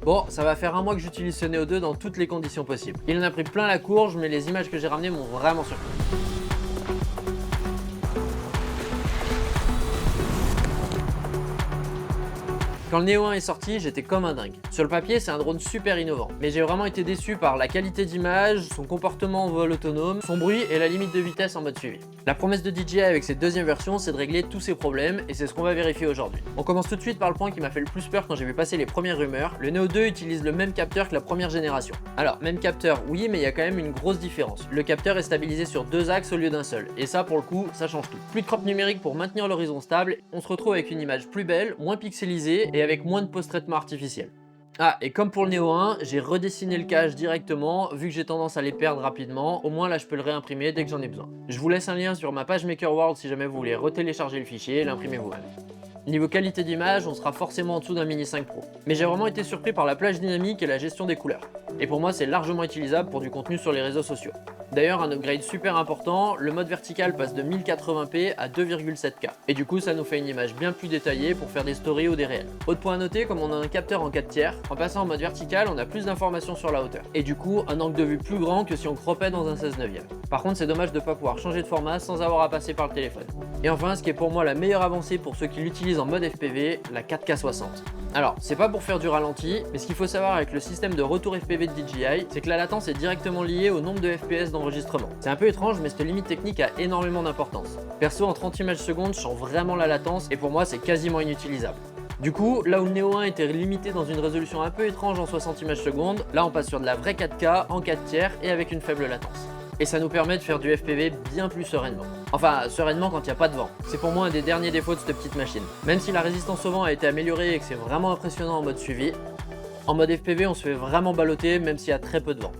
Bon, ça va faire un mois que j'utilise ce Neo 2 dans toutes les conditions possibles. Il en a pris plein la courge, mais les images que j'ai ramenées m'ont vraiment surpris. Quand le Neo 1 est sorti, j'étais comme un dingue. Sur le papier, c'est un drone super innovant, mais j'ai vraiment été déçu par la qualité d'image, son comportement en vol autonome, son bruit et la limite de vitesse en mode suivi. La promesse de DJI avec cette deuxième version, c'est de régler tous ces problèmes, et c'est ce qu'on va vérifier aujourd'hui. On commence tout de suite par le point qui m'a fait le plus peur quand j'ai vu passer les premières rumeurs. Le Neo 2 utilise le même capteur que la première génération. Alors, même capteur, oui, mais il y a quand même une grosse différence. Le capteur est stabilisé sur 2 axes au lieu d'un seul, et ça, pour le coup, ça change tout. Plus de crop numérique pour maintenir l'horizon stable, on se retrouve avec une image plus belle, moins pixelisée, et avec moins de post-traitement artificiel. Ah, et comme pour le Neo 1, j'ai redessiné le cache directement, vu que j'ai tendance à les perdre rapidement, au moins là je peux le réimprimer dès que j'en ai besoin. Je vous laisse un lien sur ma page MakerWorld si jamais vous voulez retélécharger le fichier et l'imprimer vous-même. Niveau qualité d'image, on sera forcément en dessous d'un Mini 5 Pro. Mais j'ai vraiment été surpris par la plage dynamique et la gestion des couleurs. Et pour moi, c'est largement utilisable pour du contenu sur les réseaux sociaux. D'ailleurs, un upgrade super important, le mode vertical passe de 1080p à 2,7K. Et du coup, ça nous fait une image bien plus détaillée pour faire des stories ou des réels. Autre point à noter, comme on a un capteur en 4 tiers, en passant en mode vertical, on a plus d'informations sur la hauteur. Et du coup, un angle de vue plus grand que si on croppait dans un 16/9. Par contre, c'est dommage de ne pas pouvoir changer de format sans avoir à passer par le téléphone. Et enfin, ce qui est pour moi la meilleure avancée pour ceux qui l'utilisent en mode FPV, la 4K 60. Alors, c'est pas pour faire du ralenti, mais ce qu'il faut savoir avec le système de retour FPV de DJI, c'est que la latence est directement liée au nombre de FPS d'enregistrement. C'est un peu étrange, mais cette limite technique a énormément d'importance. Perso, en 30 images secondes, je sens vraiment la latence, et pour moi, c'est quasiment inutilisable. Du coup, là où le Neo 1 était limité dans une résolution un peu étrange en 60 images secondes, là on passe sur de la vraie 4K en 4 tiers et avec une faible latence. Et ça nous permet de faire du FPV bien plus sereinement. Enfin, sereinement quand il n'y a pas de vent. C'est pour moi un des derniers défauts de cette petite machine. Même si la résistance au vent a été améliorée et que c'est vraiment impressionnant en mode suivi, en mode FPV on se fait vraiment balloter même s'il y a très peu de vent.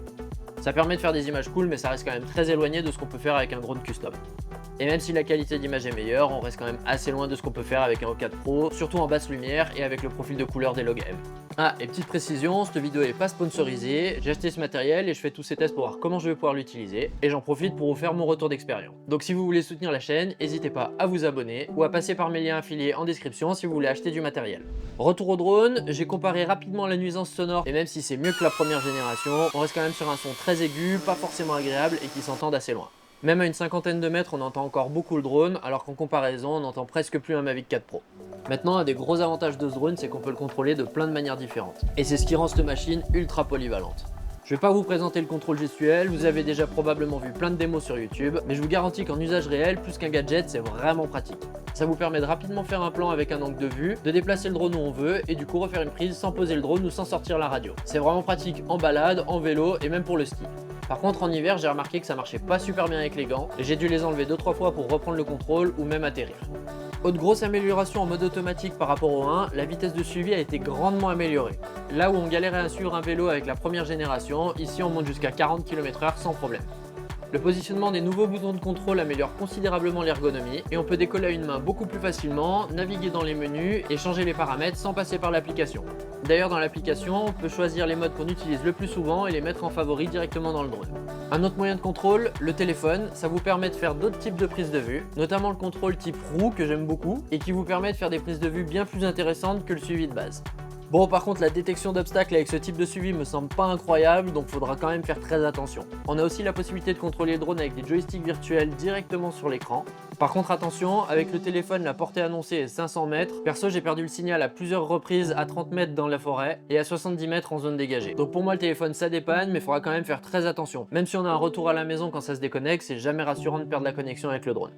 Ça permet de faire des images cool, mais ça reste quand même très éloigné de ce qu'on peut faire avec un drone custom. Et même si la qualité d'image est meilleure, on reste quand même assez loin de ce qu'on peut faire avec un O4 Pro, surtout en basse lumière et avec le profil de couleur des Log M. Ah, et petite précision, cette vidéo n'est pas sponsorisée, j'ai acheté ce matériel et je fais tous ces tests pour voir comment je vais pouvoir l'utiliser, et j'en profite pour vous faire mon retour d'expérience. Donc si vous voulez soutenir la chaîne, n'hésitez pas à vous abonner ou à passer par mes liens affiliés en description si vous voulez acheter du matériel. Retour au drone, j'ai comparé rapidement la nuisance sonore, et même si c'est mieux que la première génération, on reste quand même sur un son très aigu, pas forcément agréable et qui s'entend d'assez loin. Même à une cinquantaine de mètres, on entend encore beaucoup le drone, alors qu'en comparaison, on n'entend presque plus un Mavic 4 Pro. Maintenant, un des gros avantages de ce drone, c'est qu'on peut le contrôler de plein de manières différentes. Et c'est ce qui rend cette machine ultra polyvalente. Je vais pas vous présenter le contrôle gestuel, vous avez déjà probablement vu plein de démos sur YouTube, mais je vous garantis qu'en usage réel, plus qu'un gadget, c'est vraiment pratique. Ça vous permet de rapidement faire un plan avec un angle de vue, de déplacer le drone où on veut, et du coup refaire une prise sans poser le drone ou sans sortir la radio. C'est vraiment pratique en balade, en vélo et même pour le ski. Par contre, en hiver, j'ai remarqué que ça marchait pas super bien avec les gants, et j'ai dû les enlever 2-3 fois pour reprendre le contrôle ou même atterrir. Autre grosse amélioration en mode automatique par rapport au 1, la vitesse de suivi a été grandement améliorée. Là où on galérait à suivre un vélo avec la première génération, ici on monte jusqu'à 40 km/h sans problème. Le positionnement des nouveaux boutons de contrôle améliore considérablement l'ergonomie et on peut décoller à une main beaucoup plus facilement, naviguer dans les menus et changer les paramètres sans passer par l'application. D'ailleurs dans l'application, on peut choisir les modes qu'on utilise le plus souvent et les mettre en favori directement dans le drone. Un autre moyen de contrôle, le téléphone, ça vous permet de faire d'autres types de prises de vue, notamment le contrôle type roue que j'aime beaucoup et qui vous permet de faire des prises de vue bien plus intéressantes que le suivi de base. Bon, par contre, la détection d'obstacles avec ce type de suivi me semble pas incroyable, donc faudra quand même faire très attention. On a aussi la possibilité de contrôler le drone avec des joysticks virtuels directement sur l'écran. Par contre, attention, avec le téléphone, la portée annoncée est 500 mètres. Perso, j'ai perdu le signal à plusieurs reprises à 30 mètres dans la forêt et à 70 mètres en zone dégagée. Donc pour moi, le téléphone, ça dépanne, mais faudra quand même faire très attention. Même si on a un retour à la maison quand ça se déconnecte, c'est jamais rassurant de perdre la connexion avec le drone.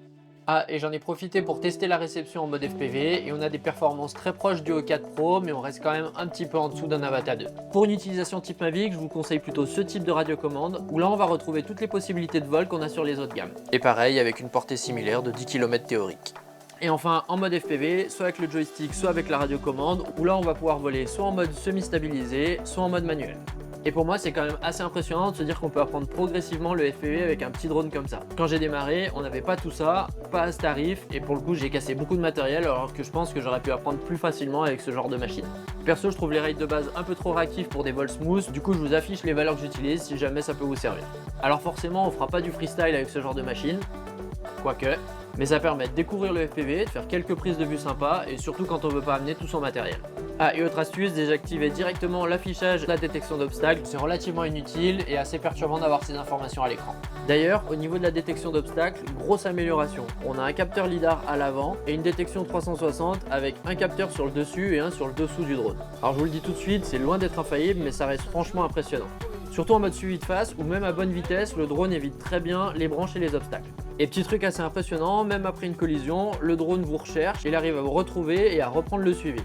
Ah, et j'en ai profité pour tester la réception en mode FPV et on a des performances très proches du O4 Pro, mais on reste quand même un petit peu en dessous d'un Avata 2. Pour une utilisation type Mavic, je vous conseille plutôt ce type de radiocommande où là on va retrouver toutes les possibilités de vol qu'on a sur les autres gammes. Et pareil avec une portée similaire de 10 km théorique. Et enfin en mode FPV, soit avec le joystick, soit avec la radiocommande, où là on va pouvoir voler soit en mode semi-stabilisé, soit en mode manuel. Et pour moi, c'est quand même assez impressionnant de se dire qu'on peut apprendre progressivement le FPV avec un petit drone comme ça. Quand j'ai démarré, on n'avait pas tout ça, pas à ce tarif, et pour le coup, j'ai cassé beaucoup de matériel alors que je pense que j'aurais pu apprendre plus facilement avec ce genre de machine. Perso, je trouve les rails de base un peu trop réactifs pour des vols smooth, du coup, je vous affiche les valeurs que j'utilise si jamais ça peut vous servir. Alors forcément, on fera pas du freestyle avec ce genre de machine, quoique, mais ça permet de découvrir le FPV, de faire quelques prises de vue sympas, et surtout quand on veut pas amener tout son matériel. Ah, et autre astuce, désactiver directement l'affichage de la détection d'obstacles. C'est relativement inutile et assez perturbant d'avoir ces informations à l'écran. D'ailleurs, au niveau de la détection d'obstacles, grosse amélioration. On a un capteur lidar à l'avant et une détection 360 avec un capteur sur le dessus et un sur le dessous du drone. Alors je vous le dis tout de suite, c'est loin d'être infaillible, mais ça reste franchement impressionnant. Surtout en mode suivi de face ou même à bonne vitesse, le drone évite très bien les branches et les obstacles. Et petit truc assez impressionnant, même après une collision, le drone vous recherche, il arrive à vous retrouver et à reprendre le suivi.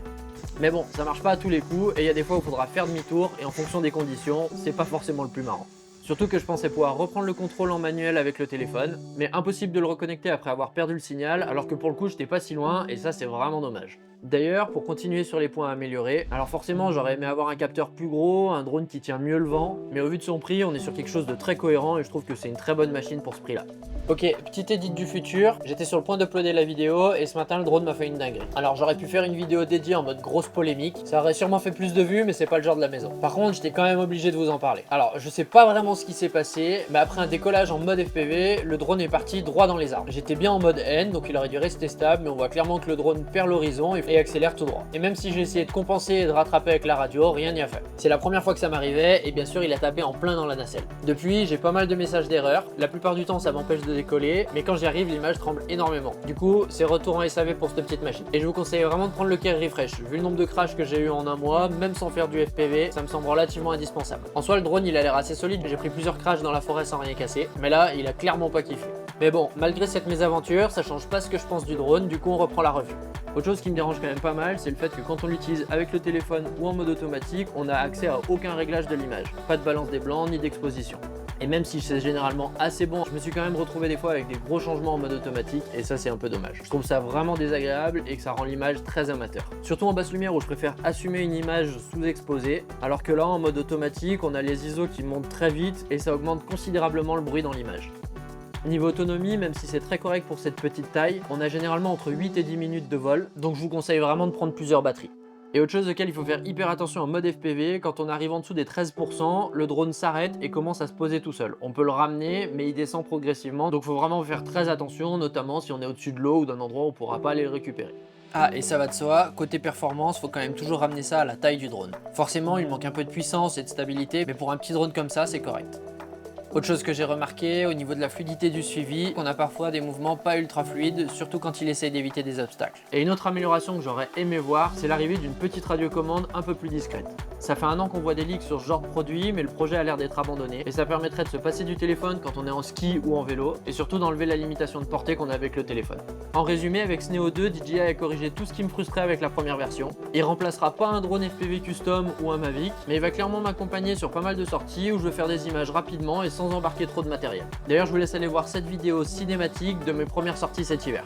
Mais bon, ça marche pas à tous les coups et il y a des fois où il faudra faire demi-tour et en fonction des conditions, c'est pas forcément le plus marrant. Surtout que je pensais pouvoir reprendre le contrôle en manuel avec le téléphone, mais impossible de le reconnecter après avoir perdu le signal, alors que pour le coup j'étais pas si loin et ça c'est vraiment dommage. D'ailleurs, pour continuer sur les points à améliorer, alors forcément j'aurais aimé avoir un capteur plus gros, un drone qui tient mieux le vent, mais au vu de son prix, on est sur quelque chose de très cohérent et je trouve que c'est une très bonne machine pour ce prix là. Ok, petite édite du futur, j'étais sur le point d'uploader la vidéo et ce matin le drone m'a fait une dinguerie. Alors j'aurais pu faire une vidéo dédiée en mode grosse polémique, ça aurait sûrement fait plus de vues mais c'est pas le genre de la maison. Par contre j'étais quand même obligé de vous en parler. Alors je sais pas vraiment ce qui s'est passé, mais après un décollage en mode FPV, le drone est parti droit dans les arbres. J'étais bien en mode N, donc il aurait dû rester stable, mais on voit clairement que le drone perd l'horizon et accélère tout droit. Et même si j'ai essayé de compenser et de rattraper avec la radio, rien n'y a fait. C'est la première fois que ça m'arrivait et bien sûr il a tapé en plein dans la nacelle. Depuis j'ai pas mal de messages d'erreur, la plupart du temps ça m'empêche de décoller, mais quand j'y arrive l'image tremble énormément. Du coup c'est retour en SAV pour cette petite machine. Et je vous conseille vraiment de prendre le Care Refresh. Vu le nombre de crashs que j'ai eu en un mois, même sans faire du FPV, ça me semble relativement indispensable. En soi le drone il a l'air assez solide, j'ai pris plusieurs crashs dans la forêt sans rien casser, mais là il a clairement pas kiffé. Mais bon, malgré cette mésaventure, ça change pas ce que je pense du drone, du coup on reprend la revue. Autre chose qui me dérange quand même pas mal, c'est le fait que quand on l'utilise avec le téléphone ou en mode automatique, on n'a accès à aucun réglage de l'image. Pas de balance des blancs ni d'exposition. Et même si c'est généralement assez bon, je me suis quand même retrouvé des fois avec des gros changements en mode automatique et ça c'est un peu dommage. Je trouve ça vraiment désagréable et que ça rend l'image très amateur. Surtout en basse lumière où je préfère assumer une image sous-exposée, alors que là en mode automatique, on a les ISO qui montent très vite et ça augmente considérablement le bruit dans l'image. Niveau autonomie, même si c'est très correct pour cette petite taille, on a généralement entre 8 et 10 minutes de vol, donc je vous conseille vraiment de prendre plusieurs batteries. Et autre chose auquel il faut faire hyper attention en mode FPV, quand on arrive en dessous des 13%, le drone s'arrête et commence à se poser tout seul. On peut le ramener, mais il descend progressivement, donc il faut vraiment faire très attention, notamment si on est au-dessus de l'eau ou d'un endroit où on ne pourra pas aller le récupérer. Ah, et ça va de soi, côté performance, faut quand même toujours ramener ça à la taille du drone. Forcément, il manque un peu de puissance et de stabilité, mais pour un petit drone comme ça, c'est correct. Autre chose que j'ai remarqué au niveau de la fluidité du suivi, on a parfois des mouvements pas ultra fluides, surtout quand il essaye d'éviter des obstacles. Et une autre amélioration que j'aurais aimé voir, c'est l'arrivée d'une petite radiocommande un peu plus discrète. Ça fait un an qu'on voit des leaks sur ce genre de produit, mais le projet a l'air d'être abandonné et ça permettrait de se passer du téléphone quand on est en ski ou en vélo et surtout d'enlever la limitation de portée qu'on a avec le téléphone. En résumé, avec Sneo 2, DJI a corrigé tout ce qui me frustrait avec la première version. Il remplacera pas un drone FPV custom ou un Mavic, mais il va clairement m'accompagner sur pas mal de sorties où je veux faire des images rapidement et sans embarquer trop de matériel. D'ailleurs, je vous laisse aller voir cette vidéo cinématique de mes premières sorties cet hiver.